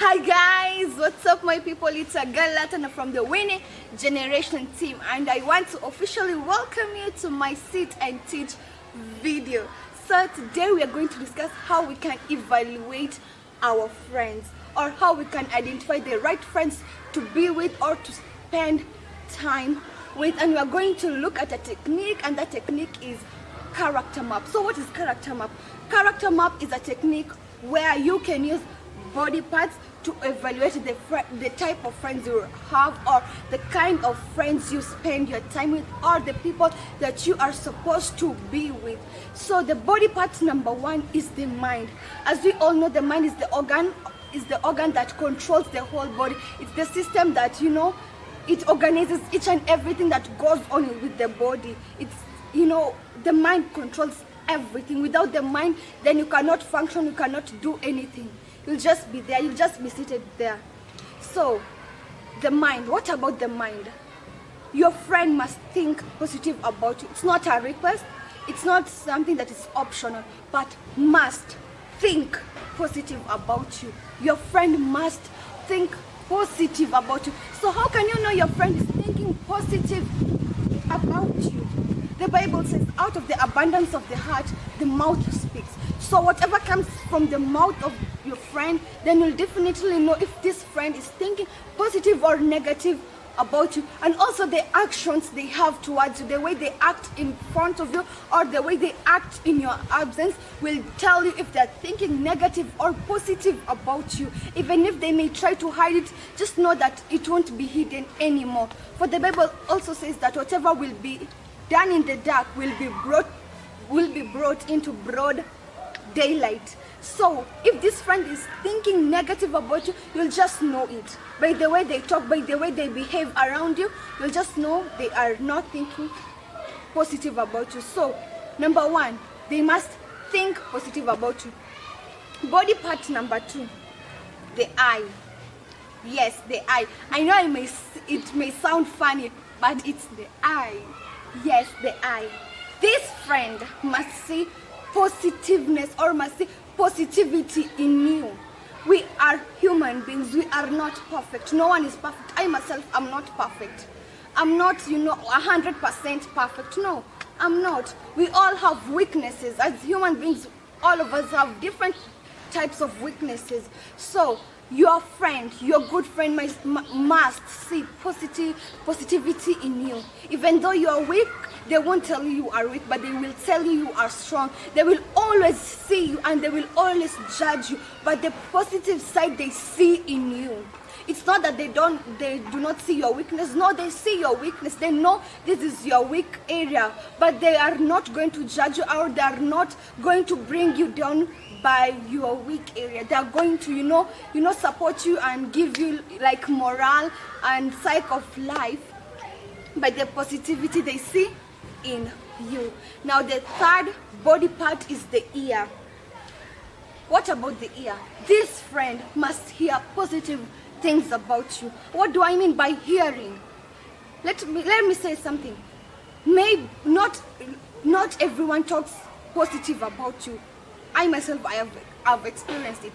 Hi guys, what's up my people? It's a girl LATTU from the Winning Generation team, and I want to officially welcome you to my Sit and Teach video. So today we are going to discuss how we can evaluate our friends, or how we can identify the right friends to be with or to spend time with. And we are going to look at a technique, and that technique is character map. So what is character map? Character map is a technique where you can use body parts to evaluate the type of friends you have, or the kind of friends you spend your time with, or the people that you are supposed to be with. So the body part number one is the mind. As we all know, the mind is the organ that controls the whole body. It's the system that, it organizes each and everything that goes on with the body. It's, the mind controls everything. Without the mind, then you cannot function, you cannot do anything. You'll just be there, you'll just be seated there. So, the mind, what about the mind? Your friend must think positive about you. It's not a request, it's not something that is optional, but must think positive about you. Your friend must think positive about you. So how can you know your friend is thinking positive about you? The Bible says, out of the abundance of the heart, the mouth speaks. So whatever comes from the mouth of your friend, then you'll definitely know if this friend is thinking positive or negative about you. And also the actions they have towards you, the way they act in front of you or the way they act in your absence, will tell you if they're thinking negative or positive about you. Even if they may try to hide it, just know that it won't be hidden anymore. For the Bible also says that whatever will be done in the dark will be brought into broad daylight. So if this friend is thinking negative about you, you'll just know it. By the way they talk, by the way they behave around you, you'll just know they are not thinking positive about you. So number one, they must think positive about you. Body part number two, the eye. Yes, the eye. I know it may sound funny, but it's the eye. Yes, the eye. This friend must see positiveness, or must see positivity in you. We are human beings. We are not perfect. No one is perfect. I myself am not perfect. I'm not, 100% perfect. No, I'm not. We all have weaknesses. As human beings, all of us have different types of weaknesses. So your friend, your good friend must see positivity in you. Even though you are weak, they won't tell you you are weak, but they will tell you you are strong. They will always see you and they will always judge you, but the positive side they see in you. It's not that they do not see your weakness. No, they see your weakness. They know this is your weak area, but they are not going to judge you, or they are not going to bring you down by your weak area. They are going to, support you and give you like morale and psych of life by the positivity they see in you. Now the third body part is the ear. What about the ear? This friend must hear positive things about you. What do I mean by hearing? Let me say something. Maybe not everyone talks positive about you. I myself, I've experienced it.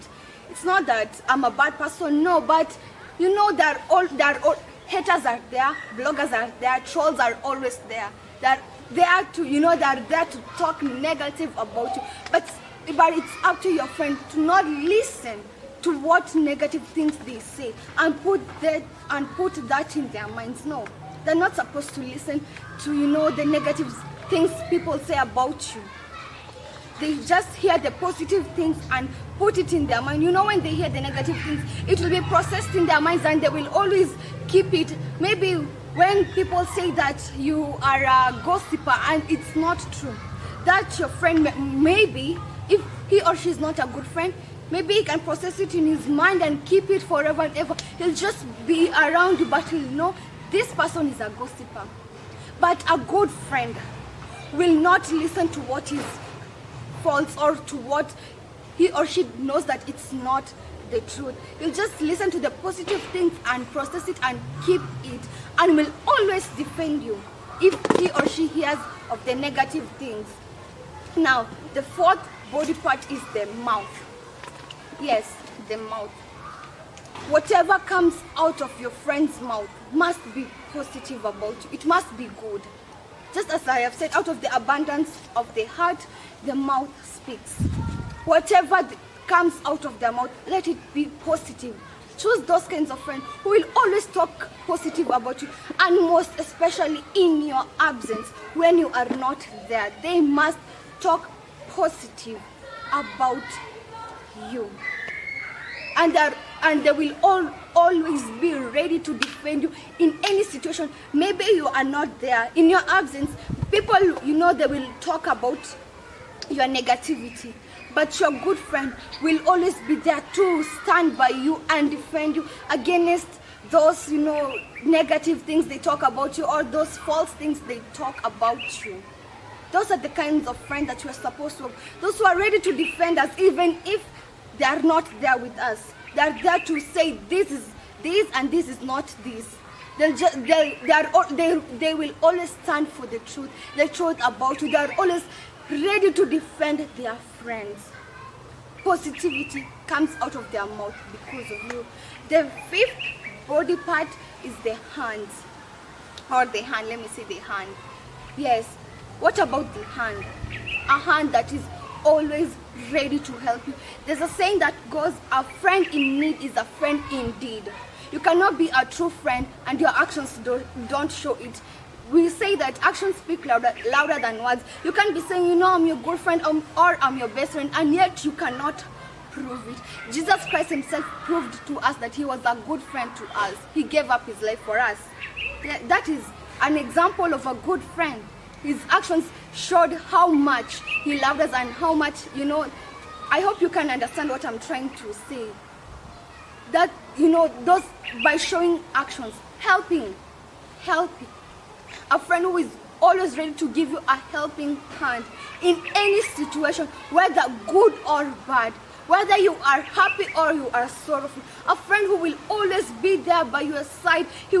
It's not that I'm a bad person, no, but that all haters are there, bloggers are there, trolls are always there. They're there to talk negative about you. But it's up to your friend to not listen to what negative things they say and put that in their minds. No, they're not supposed to listen to the negative things people say about you. They just hear the positive things and put it in their mind. When they hear the negative things, it will be processed in their minds and they will always keep it. Maybe when people say that you are a gossiper and it's not true, that your friend, maybe if he or she is not a good friend, maybe he can process it in his mind and keep it forever and ever. He'll just be around you, but he'll know this person is a gossiper. But a good friend will not listen to what is false or to what he or she knows that it's not the truth. You'll just listen to the positive things and process it and keep it, and will always defend you if he or she hears of the negative things. Now the fourth body part is the mouth. Yes, the mouth. Whatever comes out of your friend's mouth must be positive about you. It must be good. Just as I have said, out of the abundance of the heart, the mouth speaks. Whatever comes out of their mouth, let it be positive. Choose those kinds of friends who will always talk positive about you, and most especially in your absence, when you are not there. They must talk positive about you. And they will always be ready to defend you in any situation. Maybe you are not there. In your absence, people, they will talk about your negativity. But your good friend will always be there to stand by you and defend you against those, negative things they talk about you, or those false things they talk about you. Those are the kinds of friends that you are supposed to have. Those who are ready to defend us, even if they are not there with us. They are there to say this is this and this is not this. They will always stand for the truth about you. They are always ready to defend their friends. Positivity comes out of their mouth because of you. The fifth body part is the hands, or the hand. Let me say the hand. Yes. What about the hand? A hand that is always ready to help you. There's a saying that goes, a friend in need is a friend indeed. You cannot be a true friend and your actions don't show it. We say that actions speak louder than words. You can't be saying, I'm your good friend or I'm your best friend, and yet you cannot prove it. Jesus Christ himself proved to us that he was a good friend to us. He gave up his life for us. That is an example of a good friend. His actions showed how much he loved us and how much, I hope you can understand what I'm trying to say. That, those, by showing actions, helping. A friend who is always ready to give you a helping hand in any situation, whether good or bad, whether you are happy or you are sorrowful. A friend who will always be there by your side. He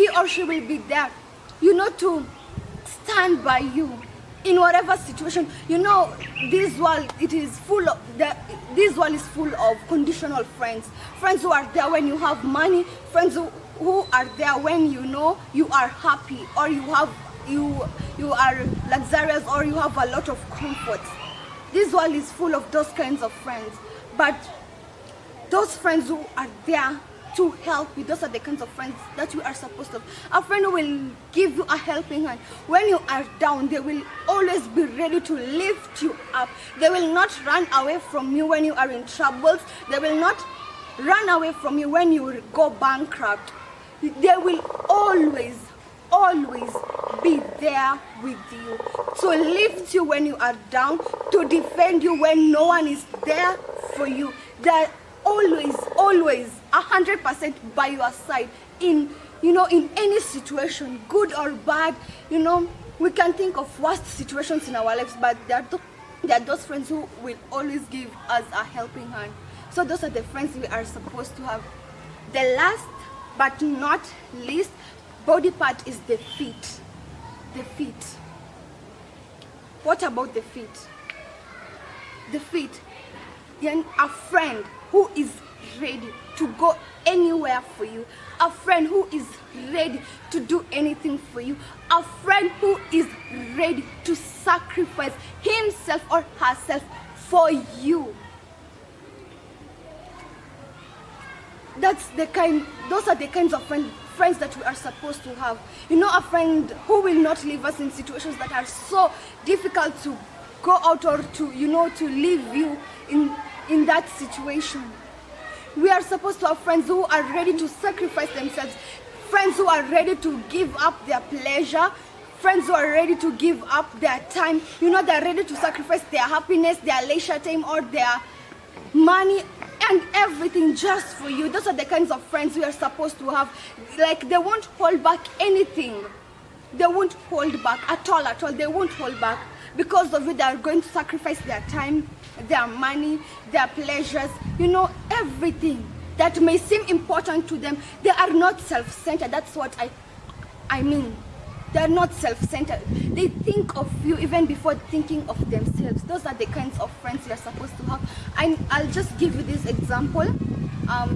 or she will be there, to stand by you in whatever situation. This world is full of conditional friends. Friends who are there when you have money, friends who are there when you are happy, or you are luxurious, or you have a lot of comforts. This world is full of those kinds of friends. But those friends who are there to help you, those are the kinds of friends that you are supposed to have. A friend who will give you a helping hand. When you are down, they will always be ready to lift you up. They will not run away from you when you are in troubles. They will not run away from you when you go bankrupt. They will always be there with you to lift you when you are down, to defend you when no one is there for you. They're always 100% by your side in any situation, good or bad. We can think of worst situations in our lives, but there are those friends who will always give us a helping hand. So those are the friends we are supposed to have. The last but not least body part is the feet. The feet. What about the feet? The feet. A friend who is ready to go anywhere for you. A friend who is ready to do anything for you. A friend who is ready to sacrifice himself or herself for you. Those are the kinds of friends that we are supposed to have. A friend who will not leave us in situations that are so difficult to go out, or to leave you in that situation. We are supposed to have friends who are ready to sacrifice themselves, friends who are ready to give up their pleasure, friends who are ready to give up their time. They're ready to sacrifice their happiness, their leisure time, or their money and everything just for you. Those are the kinds of friends we are supposed to have. Like, they won't hold back anything. They won't hold back at all. They won't hold back. Because of you, they are going to sacrifice their time, their money, their pleasures, everything that may seem important to them. They are not self-centered. That's what I mean. They are not self-centered. They think of you even before thinking of themselves. Those are the kinds of friends you are supposed to have. I'll just give you this example.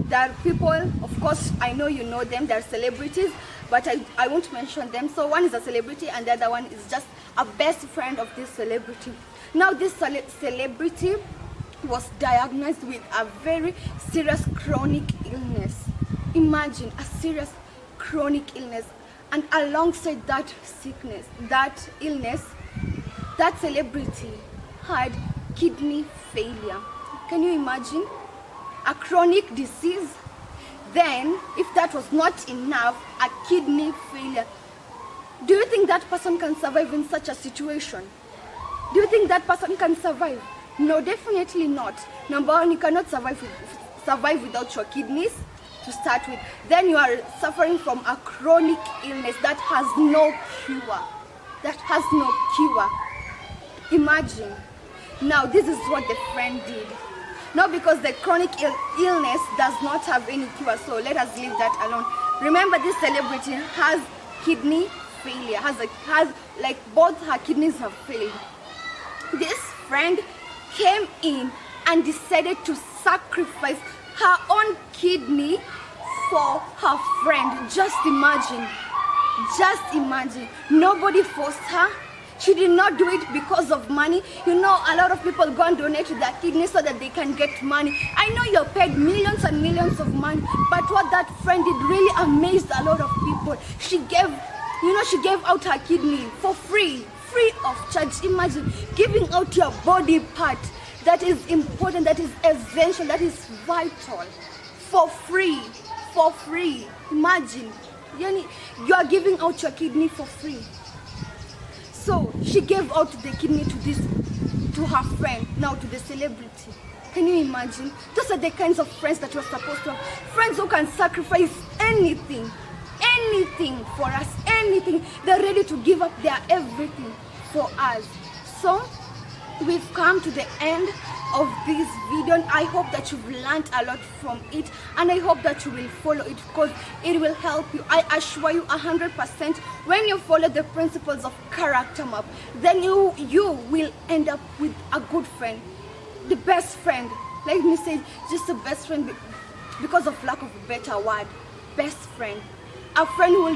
There are people, of course, I know you know them, they're celebrities, but I won't mention them. So one is a celebrity and the other one is just a best friend of this celebrity. Now this celebrity was diagnosed with a very serious chronic illness. Imagine a serious chronic illness, and alongside that sickness, that illness, that celebrity had kidney failure. Can you imagine? A chronic disease. Then, if that was not enough, a kidney failure. Do you think that person can survive in such a situation? Do you think that person can survive? No, definitely not. Number one, you cannot survive without your kidneys to start with. Then you are suffering from a chronic illness that has no cure. That has no cure. Imagine. Now, this is what the friend did. Not because the chronic illness does not have any cure, so let us leave that alone. Remember, this celebrity has kidney failure, has like both her kidneys have failed. This friend came in and decided to sacrifice her own kidney for her friend. Just imagine. Nobody forced her. She did not do it because of money. You know, a lot of people go and donate their kidneys so that they can get money. I know you're paid millions and millions of money, but what that friend did really amazed a lot of people. She gave out her kidney for free of charge. Imagine giving out your body part that is important, that is essential, that is vital, for free. Imagine, you are giving out your kidney for free. So she gave out the kidney to her friend, now to the celebrity. Can you imagine? Those are the kinds of friends that you're supposed to have. Friends who can sacrifice anything for us, anything. They're ready to give up their everything for us. So we've come to the end of this video, and I hope that you've learned a lot from it, and I hope that you will follow it because it will help you. I assure you 100%, when you follow the principles of character map, then you will end up with a good friend, the best friend. Let me say, just the best friend because of lack of a better word. Best friend, a friend who will